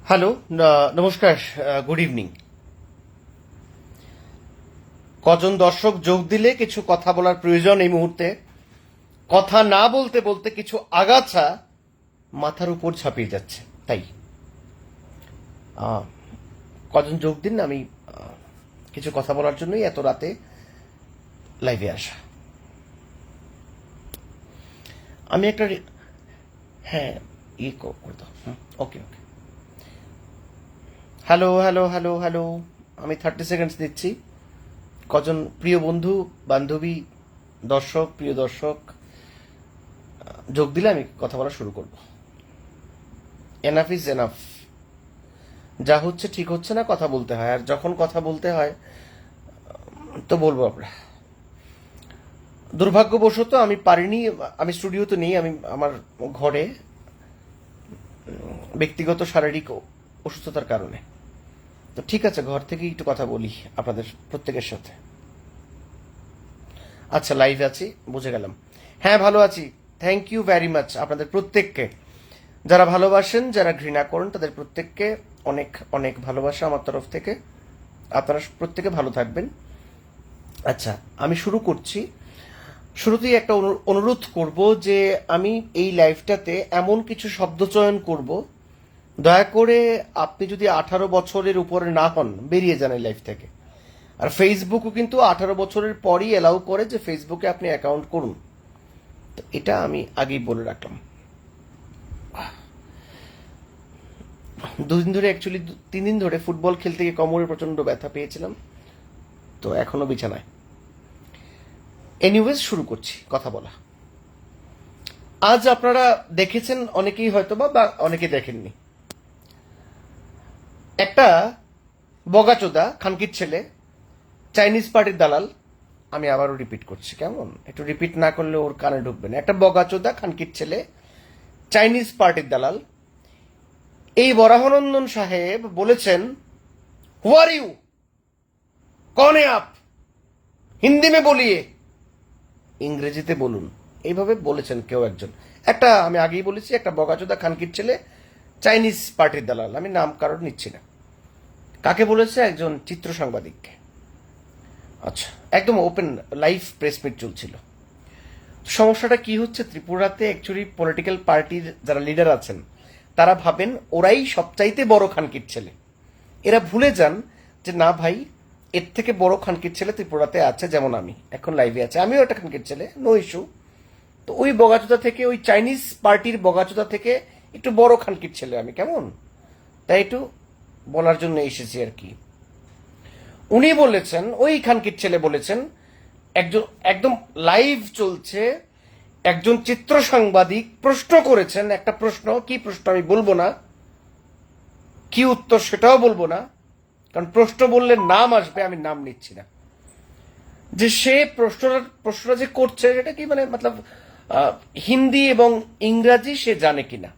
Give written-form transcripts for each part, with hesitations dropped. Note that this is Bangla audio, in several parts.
হ্যালো, নমস্কার, গুড ইভিনিং। কজন দর্শক যোগ দিলে কিছু কথা বলার প্রয়োজন এই মুহূর্তে। কথা না বলতে বলতে কিছু আগাছা মাথার উপর ঝাঁপিয়ে যাচ্ছে, তাই কজন যোগ দিন, আমি কিছু কথা বলার জন্যই এত রাতে লাইভে আসা। আমি একটা হ্যাঁ করে দাও। ওকে ওকে। হ্যালো হ্যালো হ্যালো হ্যালো, আমি 30 সেকেন্ডস দিচ্ছি। কজন প্রিয় বন্ধু বান্ধবী দর্শক, প্রিয় দর্শক যোগ দিলে আমি কথা বলা শুরু করব। Enough is enough. যা হচ্ছে ঠিক হচ্ছে না, কথা বলতে হয়, আর যখন কথা বলতে হয় তো বলবো। আমরা দুর্ভাগ্যবশত আমি পারিনি, আমি স্টুডিওতে নেই, আমি আমার ঘরে ব্যক্তিগত শারীরিক অসুস্থতার কারণে। তো ঠিক আছে, ঘর থেকেই একটু কথা বলি আপনাদের প্রত্যেকের সাথে। আচ্ছা, লাইভ আছি, বুঝে গেলাম। হ্যাঁ, ভালো আছি, থ্যাংক ইউ ভেরি মাচ আপনাদের প্রত্যেককে। যারা ভালোবাসেন, যারা ঘৃণা করেন, তাদের প্রত্যেককে অনেক অনেক ভালোবাসা আমার তরফ থেকে। আপনারা প্রত্যেকে ভালো থাকবেন। আচ্ছা, আমি শুরু করছি। শুরুতেই একটা অনুরোধ করব যে আমি এই লাইভটাতে এমন কিছু শব্দ চয়ন করব, দয়া করে আপনি যদি 18 বছরের উপরে না হন বেরিয়ে যান এই লাইভ থেকে। আর ফেসবুকও কিন্তু 18 বছরের পরই এলাউ করে যে ফেসবুকে আপনি অ্যাকাউন্ট করুন। তো এটা আমি আগেই বলে রাখলাম। 2 দিন ধরে, অ্যাকচুয়ালি 3 দিন ধরে ফুটবল খেলতে গিয়ে কোমরে প্রচন্ড ব্যথা পেয়েছিলাম, তো এখনো বিছানায়। এনিওয়েজ, শুরু করছি কথা বলা। আজ আপনারা দেখেছেন অনেকেই হয়তো বা অনেকে দেখেননি, একটা বগাচোদা খানকির ছেলে, চাইনিজ পার্টির দালাল। আমি আবারও রিপিট করছি, কেমন একটু রিপিট না করলে ওর কানে ঢুকবে না। একটা বগাচোদা খানকির ছেলে, চাইনিজ পার্টির দালাল। এই বরাহনন্দন সাহেব বলেছেন, হু আর ইউ, কন এ আপ, হিন্দি মে বলিয়ে, ইংরেজিতে বলুন, এইভাবে বলেছেন কেউ একজন। একটা, আমি আগেই বলেছি, একটা বগাচোদা খানকির ছেলে, চাইনিজ পার্টির দালাল। আমি নাম কারণ নিচ্ছি না। কাকে বলেছে? একজন চিত্র সাংবাদিককে। আচ্ছা, একদম ওপেন লাইভ প্রেস মিট চলছিল। সমস্যাটা কি হচ্ছে, ত্রিপুরাতে অ্যাকচুয়ালি পলিটিক্যাল পার্টির যারা লিডার আছেন তারা ভাবেন ওরাই সবচাইতে বড় খানকির ছেলে। এরা ভুলে যান যে না ভাই, এর থেকে বড় খানকির ছেলে ত্রিপুরাতে আছে। যেমন আমি এখন লাইভে আছে, আমিও একটা খানকির ছেলে, নো ইস্যু। তো ওই বগাচোদা থেকে, ওই চাইনিজ পার্টির বগাচোদা থেকে একটু বড় খানকির ছেলে আমি, কেমন? তাই একটু বলার জন্য এসেছি আর কি। উনি বলেছেন, ওই খানকির ছেলে বলেছেন, একজন একদম লাইভ চলছে, একজন চিত্র সাংবাদিক প্রশ্ন করেছেন একটা প্রশ্ন। কি প্রশ্ন আমি বলবো না, কি উত্তর সেটাও বলবো না, কারণ প্রশ্ন বললে নাম আসবে, আমি নাম নিচ্ছি না। যে সে প্রশ্নটা যে করছে সেটা কি মানে মতলব হিন্দি এবং ইংরাজি সে জানে কিনা।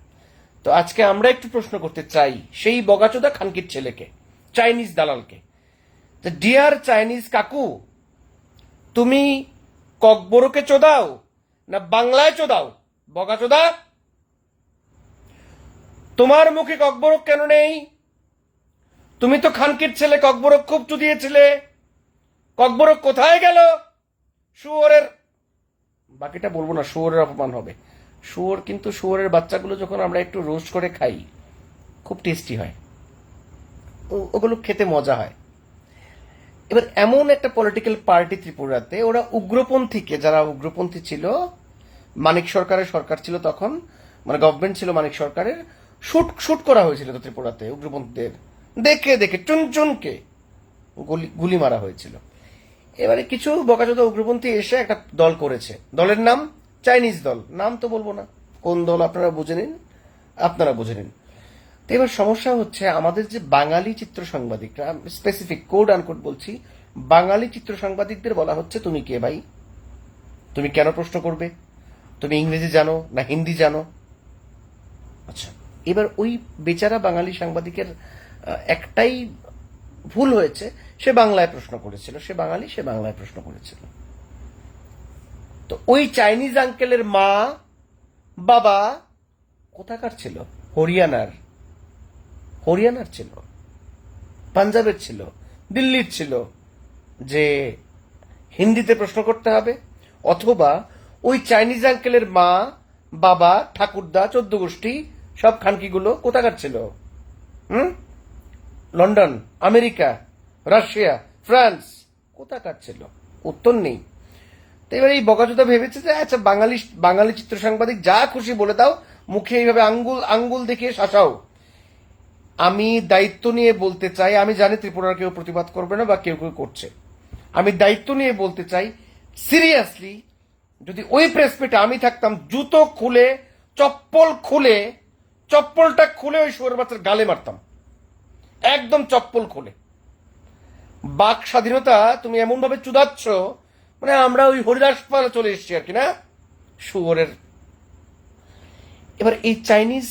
তো আজকে আমরা একটু প্রশ্ন করতে চাই সেই বগাচোদা খানকির ছেলেকে, চাইনিজ দালালকে। ডিয়ার চাইনিজ কাকু, তুমি ককবরকে চোদাও না বাংলায় চোদাও? বগাচোদা, তোমার মুখে ককবরক কেন নেই? তুমি তো খানকির ছেলে, ককবরক খুব চুদিয়েছিলে, ককবরক কোথায় গেল? শুয়োরের, বাকিটা বলবো না, শুয়োরের অপমান হবে। শুয়োর, কিন্তু শুয়োরের বাচ্চাগুলো যখন আমরা একটু রোস্ট করে খাই খুব টেস্টি হয়, ওগুলো খেতে মজা হয়। এবার এমন একটা পলিটিক্যাল পার্টি ত্রিপুরাতে, ওরা উগ্রপন্থীকে, যারা উগ্রপন্থী ছিল, মানিক সরকারের সরকার ছিল তখন, মানে গভর্নমেন্ট ছিল মানিক সরকারের, শুট করা হয়েছিল তো ত্রিপুরাতে উগ্রপন্থীদের। দেখে দেখে চুনচুনকে গুলি মারা হয়েছিল। এবারে কিছু বকাচোদা উগ্রপন্থী এসে একটা দল করেছে, দলের নাম চাইনিজ দল। নাম তো বলবো না, কোন দল আপনারা বুঝে নিন, আপনারা বুঝে নিন। তো এবার সমস্যা হচ্ছে, আমাদের যে বাঙালি চিত্র সাংবাদিকরা, স্পেসিফিক কোড আনকোড বলছি, বাঙালি চিত্র সাংবাদিকদের বলা হচ্ছে, তুমি কে ভাই? তুমি কেন প্রশ্ন করবে? তুমি ইংরেজি জানো না হিন্দি জানো? আচ্ছা, এবার ওই বেচারা বাঙালি সাংবাদিকের একটাই ভুল হয়েছে, সে বাংলায় প্রশ্ন করেছিল, সে বাঙালি, সে বাংলায় প্রশ্ন করেছিল। তো ওই চাইনিজ আঙ্কেলের মা বাবা কোথাকার ছিল? হরিয়ানার। হরিয়ানার ছিল, পাঞ্জাবের ছিল, দিল্লির ছিল, যে হিন্দিতে প্রশ্ন করতে হবে, অথবা ওই চাইনিজ আঙ্কেলের মা, বাবা, ঠাকুরদা, 14 গোষ্ঠী সব খানকিগুলো কোথাকার ছিল? লন্ডন, আমেরিকা, রাশিয়া, ফ্রান্স কোথাকার ছিল? উত্তর নেই। তো এবার এই বকাচোদা ভেবেছে যে আচ্ছা বাঙালি চিত্র সাংবাদিক যা খুশি বলে দাও, মুখে এইভাবে আঙ্গুল দেখিয়ে শাসাও। আমি দায়িত্ব নিয়ে বলতে চাই, আমি জানি ত্রিপুরার কেউ প্রতিবাদ করবে না বা কেউ কেউ করছে, আমি দায়িত্ব নিয়ে বলতে চাই সিরিয়াসলি, যদি ওই প্রেস মিটে আমি থাকতাম, জুতো খুলে চপ্পলটা খুলে ওই শুয়োরের বাচ্চার গালে মারতাম, একদম চপ্পল খুলে। বাক স্বাধীনতা তুমি এমন ভাবে চুদাচ্ছ, মানে আমরা ওই হরিদাস পাল চলে এসেছি আর কি, না শুয়োরের। এবার এই চাইনিজ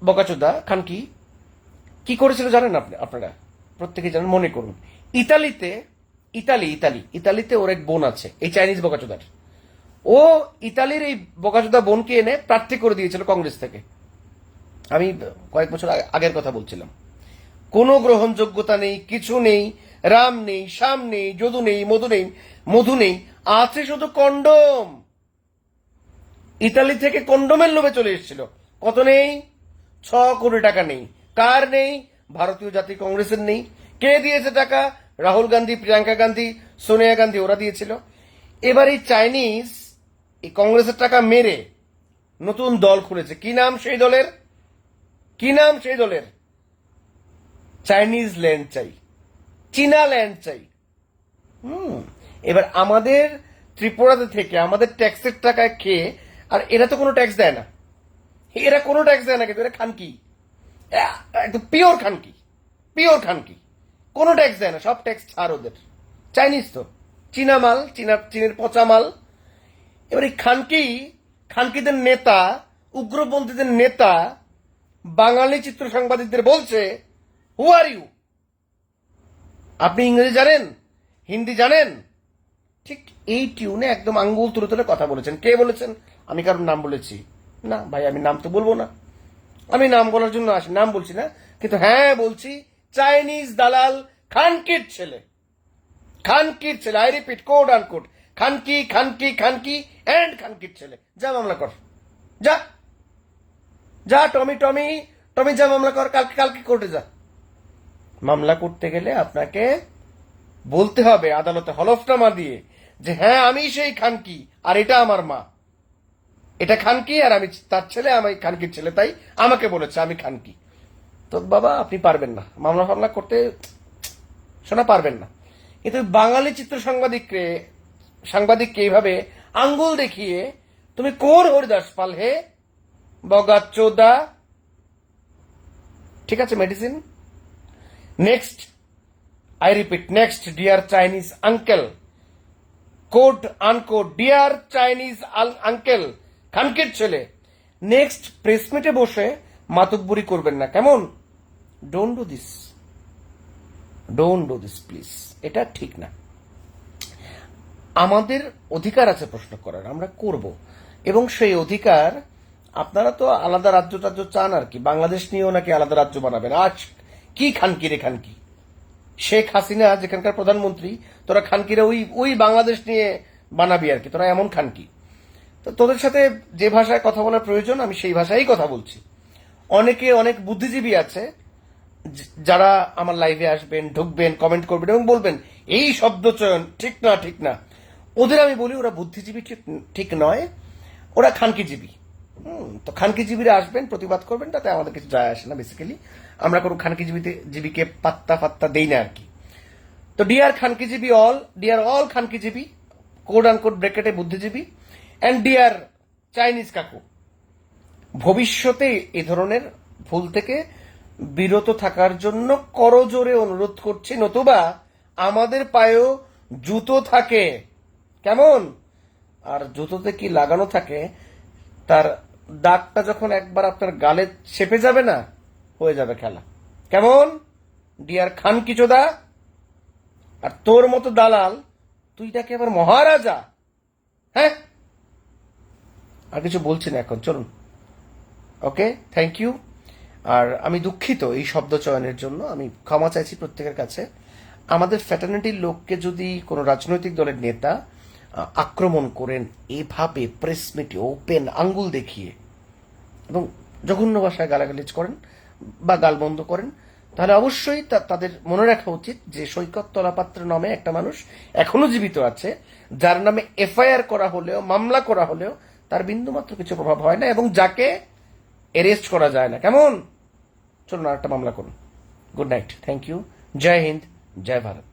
বকাচোদা খানকি কি করেছিল জানেন আপনারা প্রত্যেকে জানেন, মনে করুন। ইতালিতে ওর এক বোন আছে, এই চাইনিজ বকাচোদার। ও ইতালির এই বকাচোদা বোনকে এনে প্রার্থী করে দিয়েছিল কংগ্রেস থেকে। আমি কয়েক বছর আগের কথা বলছিলাম। কোনো গ্রহণযোগ্যতা নেই, কিছু নেই, রাম নেই, শ্যাম নেই, যদু নেই, মধু নেই, আছে শুধু কন্ডম। ইতালি থেকে কন্ডোমের লোভে চলে এসেছিল। কত নেই? 6 কোটি টাকা নেই। কার নেই? ভারতীয় জাতীয় কংগ্রেসের নেই। কে দিয়েছে টাকা? রাহুল গান্ধী, প্রিয়াঙ্কা গান্ধী, সোনিয়া গান্ধী, ওরা দিয়েছিল। এবার এই চাইনিজ এই কংগ্রেসের টাকা মেরে নতুন দল খুলেছে। কি নাম সেই দলের? চাইনিজ ল্যান্ড চাই, চীনা ল্যান্ড চাই। এবার আমাদের ত্রিপুরাতে থেকে আমাদের ট্যাক্সের টাকায় খেয়ে, আর এরা তো কোনো ট্যাক্স দেয় না, কিন্তু এরা খানকি, একদম পিওর খানকি, কোনো ট্যাক্স দেয় না, সব ট্যাক্স ছাড় ওদের। চাইনিজ তো চীনা মাল, চীনের পচা মাল। এবার এই খানকিদের নেতা, উগ্রপন্থীদের নেতা বাঙালি চিত্র সাংবাদিকদের বলছে, হু আর ইউ? আপনি ইংরেজি জানেন, হিন্দি জানেন? ঠিক এই টিউনে একদম আঙ্গুল তুলে কথা বলেছেন। কে বলেছেন? আমি কারোর নাম বলেছি না ভাই, আমি নাম তো বলবো না, আমি নাম বলার জন্য আসি, নাম বলছি না, কিন্তু হ্যাঁ বলছি, চাইনিজ দালাল খানকির ছেলে, আই রিপিট, কোড আন কোড, খানকি এন্ড খানকির ছেলে। যা মামলা কর, যা টমি যা মামলা কর, কালকে কোর্টে যা। মামলা করতে গেলে আপনাকে বলতে হবে আদালতে হলফনামা দিয়ে যে হ্যাঁ আমি সেই খানকি, আর এটা আমার মা, এটা খানকি, আর আমি তার ছেলে, আমি খানকির ছেলে, তাই আমাকে বলেছে আমি খানকি। তো বাবা আপনি পারবেন না, মামলা করতে শোনা পারবেন না। কিন্তু বাঙালি চিত্র সাংবাদিককে এইভাবে আঙ্গুল দেখিয়ে তুমি কোর হরিদাস পাল হে বগাচোদা, ঠিক আছে medicine. Next, I repeat, next, dear Chinese uncle, quote unquote, dear Chinese uncle, খানকির ছেলে, নেক্সট প্রেস মিটে বসে মাতব্বরি করবেন না, কেমন? ডোন্ট ডু দিস প্লিজ, এটা ঠিক না। আমাদের অধিকার আছে প্রশ্ন করার, আমরা করব, এবং সেই অধিকার, আপনারা তো আলাদা রাজ্য চান আর কি, বাংলাদেশ নিয়েও নাকি আলাদা রাজ্য বানাবেন। আজ কি খানকি, শেখ হাসিনা যেখানকার প্রধানমন্ত্রী, তোরা খানকিরা ওই বাংলাদেশ নিয়ে বানাবি আর কি, তোরা এমন খানকি। তো তোদের সাথে যে ভাষায় কথা বলার প্রয়োজন আমি সেই ভাষায় কথা বলছি। অনেক বুদ্ধিজীবী আছে যারা আমার লাইভে আসবেন, ঢুকবেন, কমেন্ট করবেন এবং বলবেন এই শব্দ চয়ন ঠিক না। ওদের আমি বলি ওরা বুদ্ধিজীবী ঠিক নয়, ওরা খানকিজীবী। তো খানকিজীবীরা আসবেন, প্রতিবাদ করবেন, তাতে আমাদের কিছু যায় আসে না। বেসিক্যালি আমরা কোনো খানকিজীবীকে পাত্তা দেই না আর কি। তো ডিয়ার অল খানকিজীবী, কোড আন কোড ব্রেকেটে বুদ্ধিজীবী, অ্যান্ড ডিয়ার চাইনিজ কাকু, ভবিষ্যতে এ ধরনের ভুল থেকে বিরত থাকার জন্য করজোরে অনুরোধ করছি, নতুবা আমাদের পায়েও জুতো থাকে, কেমন? আর জুতোতে কি লাগানো থাকে, তার দাগটা যখন একবার আপনার গালে চেপে যাবে না, হয়ে যাবে খেলা, কেমন? ডিয়ার খানকি চোদা। আর তোর মতো দালাল, তুই তাকে আবার মহারাজা, হ্যাঁ? আর কিছু বলছি না এখন, চলুন। ওকে, থ্যাংক ইউ। আর আমি দুঃখিত এই শব্দ চয়নের জন্য, আমি ক্ষমা চাইছি প্রত্যেকের কাছে। আমাদের ফ্যাটার্নিটির লোককে যদি কোনো রাজনৈতিক দলের নেতা আক্রমণ করেন এভাবে প্রেস মিটে ওপেন আঙ্গুল দেখিয়ে এবং জঘন্য ভাষায় গালাগালিজ করেন বা গালবন্ধ করেন, তাহলে অবশ্যই তাদের মনে রাখা উচিত যে সৈকত তলাপাত্র নামে একটা মানুষ এখনো জীবিত আছে, যার নামে এফআইআর করা হলেও, মামলা করা হলেও তার বিন্দুমাত্র কিছু প্রভাব হয় না এবং যাকে অ্যারেস্ট করা যায় না। কেমন? চলুন আর একটা মামলা করুন। Good night, thank you, Jai Hind, Jai Bharat.